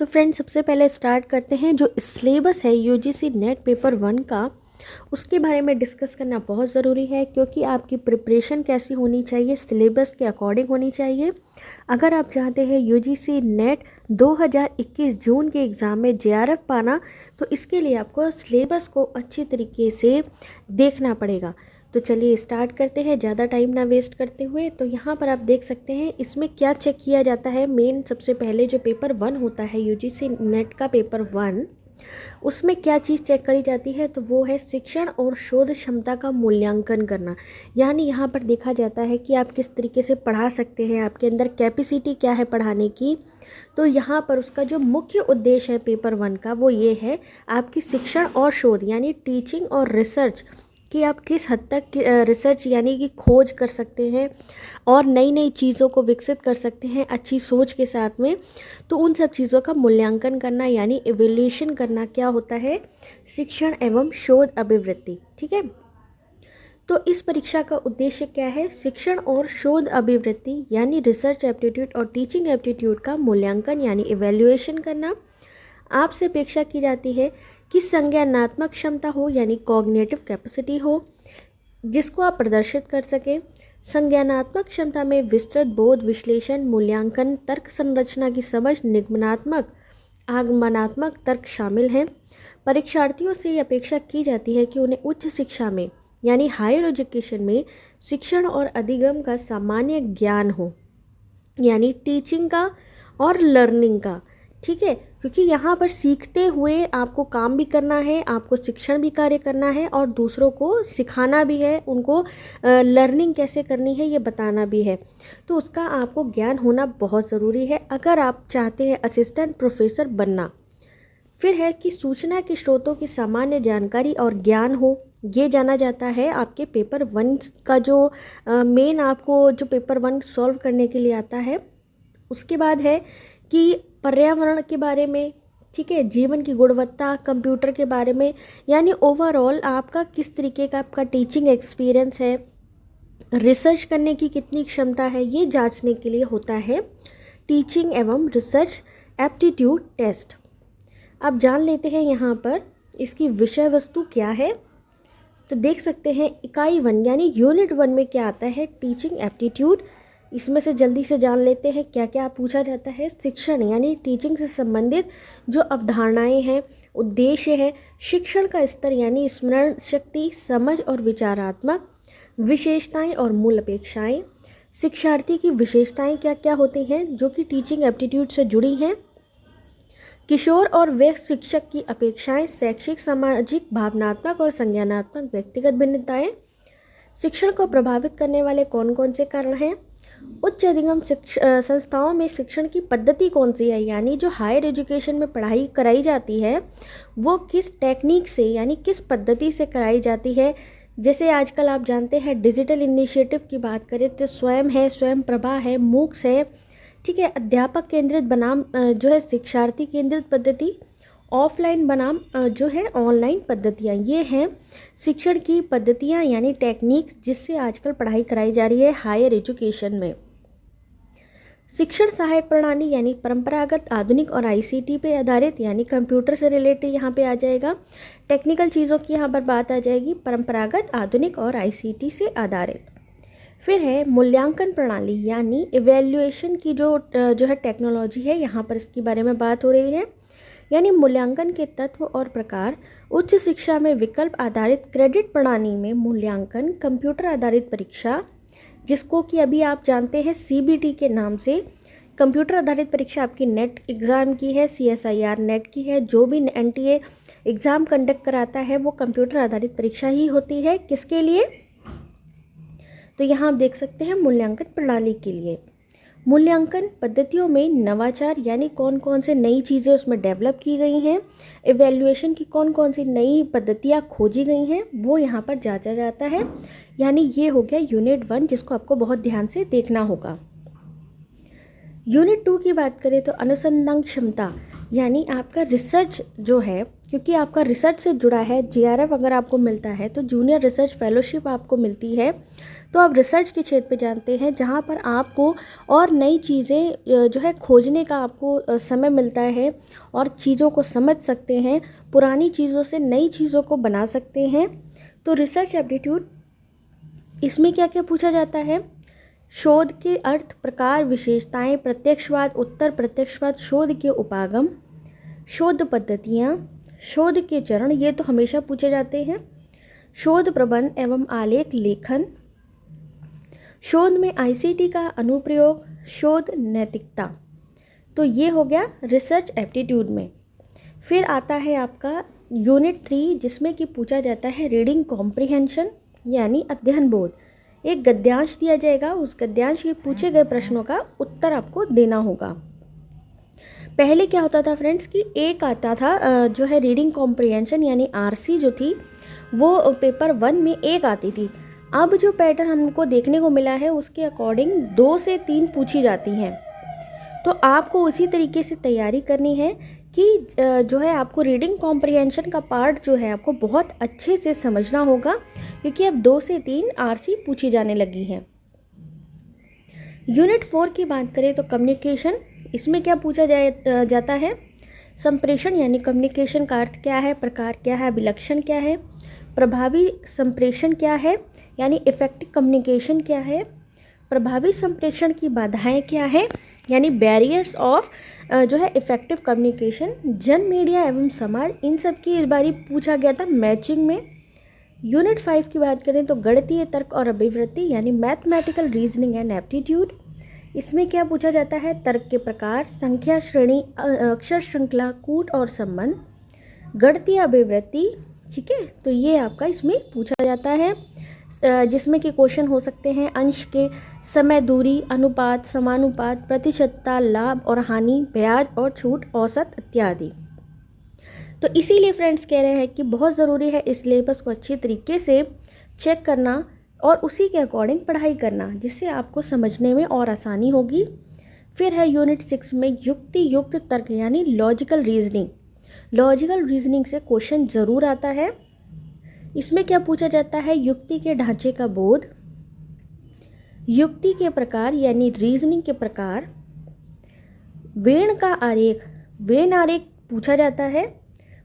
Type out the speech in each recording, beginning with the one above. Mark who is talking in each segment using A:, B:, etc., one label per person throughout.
A: तो फ्रेंड्स, सबसे पहले स्टार्ट करते हैं। जो सिलेबस है यूजीसी नेट पेपर 1 का, उसके बारे में डिस्कस करना बहुत ज़रूरी है, क्योंकि आपकी प्रिपरेशन कैसी होनी चाहिए, सिलेबस के अकॉर्डिंग होनी चाहिए। अगर आप चाहते हैं यूजीसी नेट 2021 जून के एग्ज़ाम में जेआरएफ पाना, तो इसके लिए आपको सिलेबस को अच्छी तरीके से देखना पड़ेगा। तो चलिए स्टार्ट करते हैं, ज़्यादा टाइम ना वेस्ट करते हुए। तो यहाँ पर आप देख सकते हैं इसमें क्या चेक किया जाता है। मेन सबसे पहले जो पेपर 1 होता है यूजीसी नेट का पेपर 1, उसमें क्या चीज़ चेक करी जाती है, तो वो है शिक्षण और शोध क्षमता का मूल्यांकन करना। यानी यहाँ पर देखा जाता है कि आप किस तरीके से पढ़ा सकते हैं, आपके अंदर कैपेसिटी क्या है पढ़ाने की। तो यहाँ पर उसका जो मुख्य उद्देश्य है पेपर 1 का, वो ये है आपकी शिक्षण और शोध यानी टीचिंग और रिसर्च कि आप किस हद तक रिसर्च यानी कि खोज कर सकते हैं और नई नई चीज़ों को विकसित कर सकते हैं अच्छी सोच के साथ में। तो उन सब चीज़ों का मूल्यांकन करना यानी इवैल्यूएशन करना क्या होता है, शिक्षण एवं शोध अभिवृत्ति। ठीक है, तो इस परीक्षा का उद्देश्य क्या है, शिक्षण और शोध अभिवृत्ति यानी रिसर्च एप्टीट्यूड और टीचिंग एप्टीट्यूड का मूल्यांकन यानी इवैल्यूएशन करना। आपसे अपेक्षा की जाती है कि संज्ञानात्मक क्षमता हो यानी कॉग्निटिव कैपेसिटी हो, जिसको आप प्रदर्शित कर सकें। संज्ञानात्मक क्षमता में विस्तृत बोध, विश्लेषण, मूल्यांकन, तर्क संरचना की समझ, निगमनात्मक, आगमनात्मक तर्क शामिल हैं। परीक्षार्थियों से ये अपेक्षा की जाती है कि उन्हें उच्च शिक्षा में यानी हायर एजुकेशन में शिक्षण और अधिगम का सामान्य ज्ञान हो, यानी टीचिंग का और लर्निंग का। ठीक है, क्योंकि यहाँ पर सीखते हुए आपको काम भी करना है, आपको शिक्षण भी कार्य करना है और दूसरों को सिखाना भी है, उनको लर्निंग कैसे करनी है ये बताना भी है। तो उसका आपको ज्ञान होना बहुत ज़रूरी है अगर आप चाहते हैं असिस्टेंट प्रोफेसर बनना। फिर है कि सूचना के स्रोतों की सामान्य जानकारी और ज्ञान हो, ये जाना जाता है आपके पेपर 1 का जो मेन आपको जो पेपर 1 सॉल्व करने के लिए आता है। उसके बाद है कि पर्यावरण के बारे में, ठीक है, जीवन की गुणवत्ता, कंप्यूटर के बारे में, यानी ओवरऑल आपका किस तरीके का आपका टीचिंग एक्सपीरियंस है, रिसर्च करने की कितनी क्षमता है, ये जांचने के लिए होता है टीचिंग एवं रिसर्च एप्टीट्यूड टेस्ट। अब जान लेते हैं यहाँ पर इसकी विषय वस्तु क्या है। तो देख सकते हैं इकाई 1 यानी यूनिट 1 में क्या आता है, टीचिंग एप्टीट्यूड। इसमें से जल्दी से जान लेते हैं क्या क्या पूछा जाता है। शिक्षण यानी टीचिंग से संबंधित जो अवधारणाएं हैं, उद्देश्य है। शिक्षण का स्तर यानी स्मरण शक्ति, समझ और विचारात्मक विशेषताएं और मूल अपेक्षाएं। शिक्षार्थी की विशेषताएं क्या क्या होती हैं जो कि टीचिंग एप्टीट्यूड से जुड़ी हैं। किशोर और वयस्क शिक्षक की अपेक्षाएं, शैक्षिक, सामाजिक, भावनात्मक और संज्ञानात्मक व्यक्तिगत भिन्नताएं। शिक्षण को प्रभावित करने वाले कौन कौन से कारण हैं। उच्च अधिगम संस्थाओं में शिक्षण की पद्धति कौन सी है, यानी जो हायर एजुकेशन में पढ़ाई कराई जाती है वो किस टेक्निक से यानी किस पद्धति से कराई जाती है। जैसे आजकल आप जानते हैं डिजिटल इनिशिएटिव की बात करें तो स्वयं है, स्वयं प्रभा है, मूक्स है। ठीक है, अध्यापक केंद्रित बनाम जो है शिक्षार्थी केंद्रित पद्धति, ऑफलाइन बनाम जो है ऑनलाइन पद्धतियाँ, ये हैं शिक्षण की पद्धतियाँ यानी टेक्निक्स जिससे आजकल पढ़ाई कराई जा रही है हायर एजुकेशन में। शिक्षण सहायक प्रणाली यानी परंपरागत, आधुनिक और आईसीटी पे आधारित यानी कंप्यूटर से रिलेटेड यहाँ पे आ जाएगा। टेक्निकल चीज़ों की यहाँ पर बात आ जाएगी, परंपरागत, आधुनिक और आईसीटी से आधारित। फिर है मूल्यांकन प्रणाली यानी इवैल्यूएशन की जो है टेक्नोलॉजी है, यहाँ पर इसके बारे में बात हो रही है। यानी मूल्यांकन के तत्व और प्रकार। उच्च शिक्षा में विकल्प आधारित क्रेडिट प्रणाली में मूल्यांकन, कंप्यूटर आधारित परीक्षा, जिसको कि अभी आप जानते हैं सीबीटी के नाम से। कंप्यूटर आधारित परीक्षा आपकी नेट एग्ज़ाम की है, सीएसआईआर नेट की है। जो भी एनटीए एग्ज़ाम कंडक्ट कराता है वो कंप्यूटर आधारित परीक्षा ही होती है। किसके लिए, तो यहाँ आप देख सकते हैं मूल्यांकन प्रणाली के लिए। मूल्यांकन पद्धतियों में नवाचार यानी कौन कौन से नई चीज़ें उसमें डेवलप की गई हैं, इवैल्यूएशन की कौन कौन सी नई पद्धतियाँ खोजी गई हैं, वो यहाँ पर जांचा जाता है। यानी ये हो गया यूनिट 1, जिसको आपको बहुत ध्यान से देखना होगा। यूनिट 2 की बात करें तो अनुसंधान क्षमता यानी आपका रिसर्च जो है, क्योंकि आपका रिसर्च से जुड़ा है। जेआरएफ अगर आपको मिलता है तो जूनियर रिसर्च फेलोशिप आपको मिलती है, तो आप रिसर्च के क्षेत्र पे जानते हैं जहाँ पर आपको और नई चीज़ें जो है खोजने का आपको समय मिलता है और चीज़ों को समझ सकते हैं, पुरानी चीज़ों से नई चीज़ों को बना सकते हैं। तो रिसर्च एप्टीट्यूड इसमें क्या क्या पूछा जाता है, शोध के अर्थ, प्रकार, विशेषताएं, प्रत्यक्षवाद, उत्तर प्रत्यक्षवाद, शोध के उपागम, शोध पद्धतियाँ, शोध के चरण, ये तो हमेशा पूछे जाते हैं, शोध प्रबंध एवं आलेख लेखन, शोध में आईसीटी का अनुप्रयोग, शोध नैतिकता। तो ये हो गया रिसर्च एप्टीट्यूड में। फिर आता है आपका यूनिट 3 जिसमें कि पूछा जाता है रीडिंग कॉम्प्रिहेंशन यानी अध्ययन बोध। एक गद्यांश दिया जाएगा, उस गद्यांश के पूछे गए प्रश्नों का उत्तर आपको देना होगा। पहले क्या होता था फ्रेंड्स कि एक आता था जो है रीडिंग कॉम्प्रिहेंशन यानी आरसी जो थी वो पेपर 1 में एक आती थी। अब जो पैटर्न हमको देखने को मिला है उसके अकॉर्डिंग 2 से 3 पूछी जाती हैं। तो आपको उसी तरीके से तैयारी करनी है कि जो है आपको रीडिंग कॉम्प्रिहेंशन का पार्ट जो है आपको बहुत अच्छे से समझना होगा, क्योंकि अब 2 से 3 आरसी पूछी जाने लगी हैं। यूनिट 4 की बात करें तो कम्युनिकेशन, इसमें क्या पूछा जाता है, संप्रेषण यानी कम्युनिकेशन का अर्थ क्या है, प्रकार क्या है, विलक्षण क्या है, प्रभावी संप्रेषण क्या है यानी इफेक्टिव कम्युनिकेशन क्या है, प्रभावी संप्रेषण की बाधाएं क्या है यानी बैरियर्स ऑफ जो है इफेक्टिव कम्युनिकेशन, जन मीडिया एवं समाज, इन सब की इस बारी पूछा गया था मैचिंग में। यूनिट 5 की बात करें तो गणितीय तर्क और अभिवृत्ति यानी मैथमेटिकल रीजनिंग एंड एप्टीट्यूड, इसमें क्या पूछा जाता है, तर्क के प्रकार, संख्या श्रेणी, अक्षर श्रृंखला, कूट और संबंध, गणितीय अभिवृत्ति। ठीक है, तो ये आपका इसमें पूछा जाता है, जिसमें कि क्वेश्चन हो सकते हैं अंश के, समय, दूरी, अनुपात, समानुपात, प्रतिशतता, लाभ और हानि, ब्याज और छूट, औसत इत्यादि। तो इसीलिए फ्रेंड्स कह रहे हैं कि बहुत ज़रूरी है इस सिलेबस को अच्छी तरीके से चेक करना और उसी के अकॉर्डिंग पढ़ाई करना, जिससे आपको समझने में और आसानी होगी। फिर है यूनिट 6 में युक्ति युक्त तर्क यानी लॉजिकल रीजनिंग। लॉजिकल रीजनिंग से क्वेश्चन ज़रूर आता है। इसमें क्या पूछा जाता है, युक्ति के ढांचे का बोध, युक्ति के प्रकार यानी रीजनिंग के प्रकार, वेन का आरेख, वेन आरेख पूछा जाता है,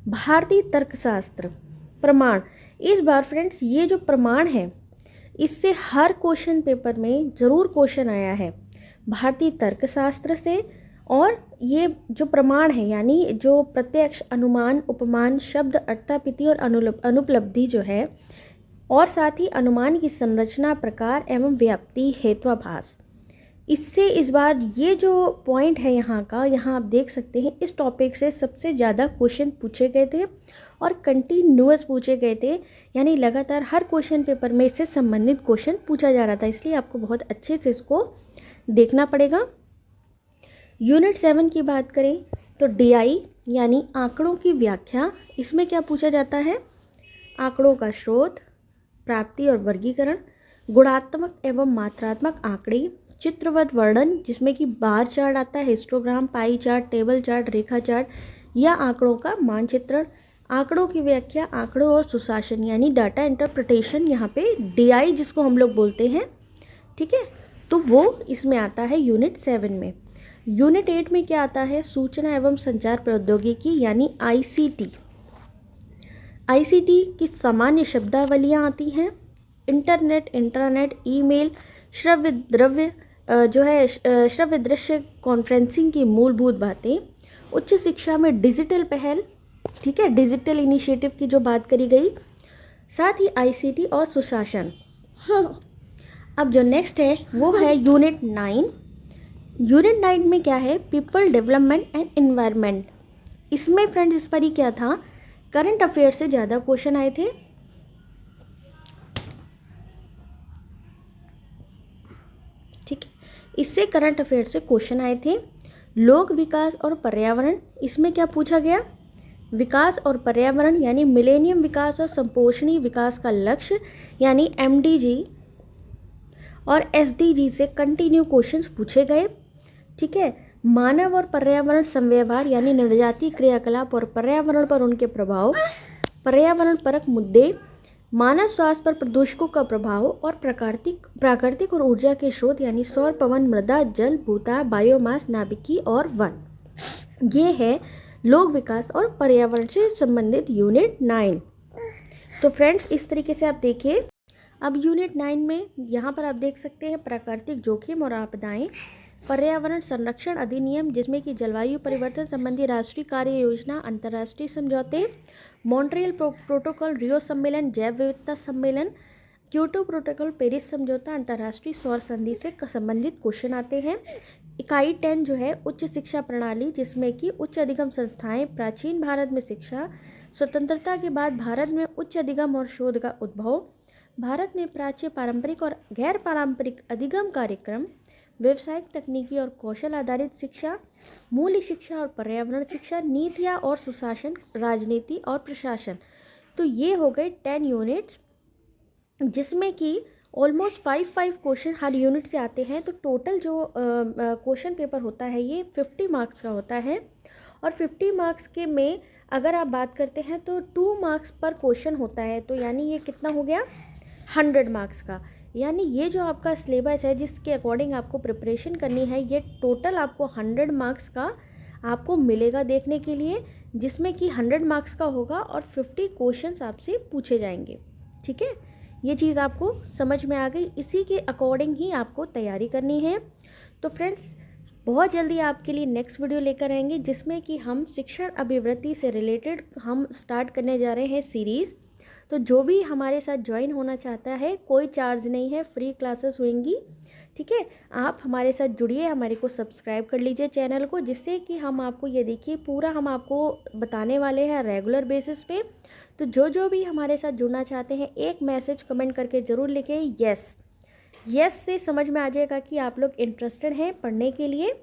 A: भारतीय तर्कशास्त्र, प्रमाण। इस बार फ्रेंड्स ये जो प्रमाण है इससे हर क्वेश्चन पेपर में ज़रूर क्वेश्चन आया है, भारतीय तर्कशास्त्र से। और ये जो प्रमाण है यानी जो प्रत्यक्ष, अनुमान, उपमान, शब्द, अर्थापत्ति और अनुपलब्धि जो है, और साथ ही अनुमान की संरचना, प्रकार एवं व्याप्ति, हेत्वाभास, इससे इस बार ये जो पॉइंट है यहाँ का, यहाँ आप देख सकते हैं इस टॉपिक से सबसे ज़्यादा क्वेश्चन पूछे गए थे और कंटिन्यूअस पूछे गए थे, यानी लगातार हर क्वेश्चन पेपर में इससे संबंधित क्वेश्चन पूछा जा रहा था, इसलिए आपको बहुत अच्छे से इसको देखना पड़ेगा। यूनिट 7 की बात करें तो डीआई यानी आंकड़ों की व्याख्या, इसमें क्या पूछा जाता है, आंकड़ों का स्रोत, प्राप्ति और वर्गीकरण, गुणात्मक एवं मात्रात्मक आंकड़े, चित्रवत वर्णन जिसमें कि बार चार्ट आता है, histogram, pie chart, table chart, रेखा चार्ट या आंकड़ों का मानचित्रण, आंकड़ों की व्याख्या, आंकड़ों और सुशासन यानी डाटा इंटरप्रिटेशन, यहाँ पे डीआई जिसको हम लोग बोलते हैं। ठीक है, तो वो इसमें आता है यूनिट 7 में। यूनिट 8 में क्या आता है, सूचना एवं संचार प्रौद्योगिकी यानी आईसीटी। आईसीटी की सामान्य शब्दावलियाँ आती हैं, इंटरनेट, इंट्रानेट, ईमेल, श्रव्य द्रव्य जो है श्रव्य दृश्य कॉन्फ्रेंसिंग की मूलभूत बातें, उच्च शिक्षा में डिजिटल पहल, ठीक है, डिजिटल इनिशिएटिव की जो बात करी गई, साथ ही आईसीटी और सुशासन। अब जो नेक्स्ट है वो है यूनिट 9। यूनिट 9 में क्या है, पीपल डेवलपमेंट एंड एनवायरनमेंट। इसमें फ्रेंड्स इस पर ही क्या था, करंट अफेयर से ज़्यादा क्वेश्चन आए थे। ठीक है, इससे करंट अफेयर से क्वेश्चन आए थे। लोक विकास और पर्यावरण, इसमें क्या पूछा गया, विकास और पर्यावरण यानी मिलेनियम विकास और संपोषणीय विकास का लक्ष्य यानी एमडीजी और एसडीजी से कंटिन्यू क्वेश्चंस पूछे गए। ठीक है, मानव और पर्यावरण समव्यवहार यानी नरजातीय क्रियाकलाप और पर्यावरण पर उनके प्रभाव, पर्यावरण परक मुद्दे, मानव स्वास्थ्य पर प्रदूषकों का प्रभाव और प्राकृतिक और ऊर्जा के स्रोत यानी सौर, पवन, मृदा, जल, भूताप, बायोमास, नाभिकीय और वन। ये है लोक विकास और पर्यावरण से संबंधित यूनिट 9। तो फ्रेंड्स इस तरीके से आप देखिए। अब यूनिट 9 में यहाँ पर आप देख सकते हैं प्राकृतिक जोखिम और आपदाएं, पर्यावरण संरक्षण अधिनियम जिसमें कि जलवायु परिवर्तन संबंधी राष्ट्रीय कार्य योजना, अंतर्राष्ट्रीय समझौते, मॉन्ट्रियल प्रोटोकॉल, रियो सम्मेलन, जैव विविधता सम्मेलन, क्योटो प्रोटोकॉल, पेरिस समझौता, अंतर्राष्ट्रीय सौर संधि से संबंधित क्वेश्चन आते हैं। इकाई 10 जो है उच्च शिक्षा प्रणाली, जिसमें कि उच्च अधिगम संस्थाएं, प्राचीन भारत में शिक्षा, स्वतंत्रता के बाद भारत में उच्च अधिगम और शोध का उद्भव, भारत में प्राच्य, पारंपरिक और गैर पारंपरिक अधिगम कार्यक्रम, व्यवसायिक, तकनीकी और कौशल आधारित शिक्षा, मूल्य शिक्षा और पर्यावरण शिक्षा, नीतियाँ और सुशासन, राजनीति और प्रशासन। तो ये हो गए 10 यूनिट्स, जिसमें कि ऑलमोस्ट 5 क्वेश्चन हर यूनिट से आते हैं। तो टोटल जो क्वेश्चन पेपर होता है ये 50 मार्क्स का होता है। और 50 मार्क्स के में अगर आप बात करते हैं तो 2 मार्क्स पर क्वेश्चन होता है। तो यानी ये कितना हो गया 100 मार्क्स का। यानी ये जो आपका सिलेबस है जिसके अकॉर्डिंग आपको प्रिपरेशन करनी है, ये टोटल आपको 100 मार्क्स का आपको मिलेगा देखने के लिए, जिसमें कि 100 मार्क्स का होगा और 50 क्वेश्चंस आपसे पूछे जाएंगे। ठीक है, ये चीज़ आपको समझ में आ गई। इसी के अकॉर्डिंग ही आपको तैयारी करनी है। तो फ्रेंड्स बहुत जल्दी आपके लिए नेक्स्ट वीडियो लेकर आएंगे, जिसमें कि हम शिक्षण अभिवृत्ति से रिलेटेड हम स्टार्ट करने जा रहे हैं सीरीज़। तो जो भी हमारे साथ ज्वाइन होना चाहता है, कोई चार्ज नहीं है, फ्री क्लासेस होंगी। ठीक है, आप हमारे साथ जुड़िए, हमारे को सब्सक्राइब कर लीजिए चैनल को, जिससे कि हम आपको ये देखिए पूरा हम आपको बताने वाले हैं रेगुलर बेसिस पे। तो जो भी हमारे साथ जुड़ना चाहते हैं, एक मैसेज कमेंट करके ज़रूर लिखें यस से समझ में आ जाएगा कि आप लोग इंटरेस्टेड हैं पढ़ने के लिए।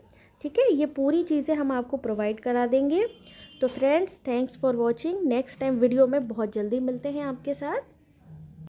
A: ठीक है, ये पूरी चीज़ें हम आपको प्रोवाइड करा देंगे। तो friends thanks for watching. Next time video में बहुत जल्दी मिलते हैं आपके साथ।